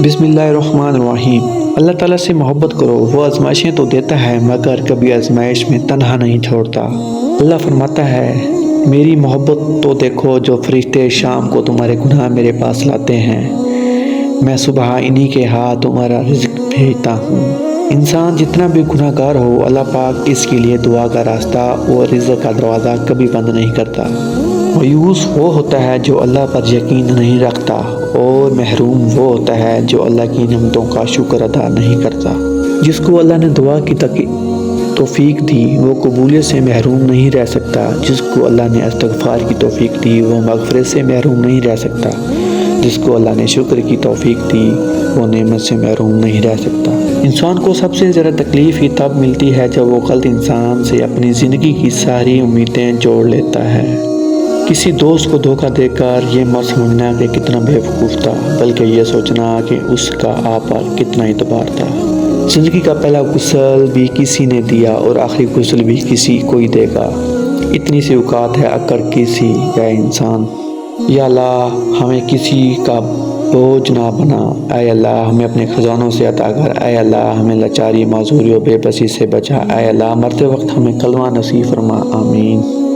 بسم اللہ الرحمن الرحیم۔ اللہ تعالیٰ سے محبت کرو، وہ آزمائشیں تو دیتا ہے مگر کبھی آزمائش میں تنہا نہیں چھوڑتا۔ اللہ فرماتا ہے میری محبت تو دیکھو، جو فرشتے شام کو تمہارے گناہ میرے پاس لاتے ہیں، میں صبح انہی کے ہاتھ تمہارا رزق بھیجتا ہوں۔ انسان جتنا بھی گناہ گار ہو، اللہ پاک اس کے لیے دعا کا راستہ اور رزق کا دروازہ کبھی بند نہیں کرتا۔ مایوس وہ ہوتا ہے جو اللہ پر یقین نہیں رکھتا، اور محروم وہ ہوتا ہے جو اللہ کی نعمتوں کا شکر ادا نہیں کرتا۔ جس کو اللہ نے دعا کی توفیق دی وہ قبولیت سے محروم نہیں رہ سکتا، جس کو اللہ نے استغفار کی توفیق دی وہ مغفرت سے محروم نہیں رہ سکتا، جس کو اللہ نے شکر کی توفیق دی وہ نعمت سے محروم نہیں رہ سکتا۔ انسان کو سب سے زیادہ تکلیف ہی تب ملتی ہے جب وہ غلط انسان سے اپنی زندگی کی ساری امیدیں جوڑ لیتا ہے۔ کسی دوست کو دھوکہ دے کر یہ مت سمجھنا کہ کتنا بے وقوف تھا، بلکہ یہ سوچنا کہ اس کا آپ پر کتنا اعتبار تھا۔ زندگی کا پہلا غسل بھی کسی نے دیا اور آخری غسل بھی کسی کو ہی دے گا۔ اتنی سی اوقات ہے اگر کسی یا انسان۔ یا اللہ ہمیں کسی کا بوجھ نہ بنا، اے اللہ ہمیں اپنے خزانوں سے عطا کر، اے اللہ ہمیں لاچاری، معذوری و بے بسی سے بچا، اے اللہ مرتے وقت ہمیں کلمہ نصیب فرما، آمین۔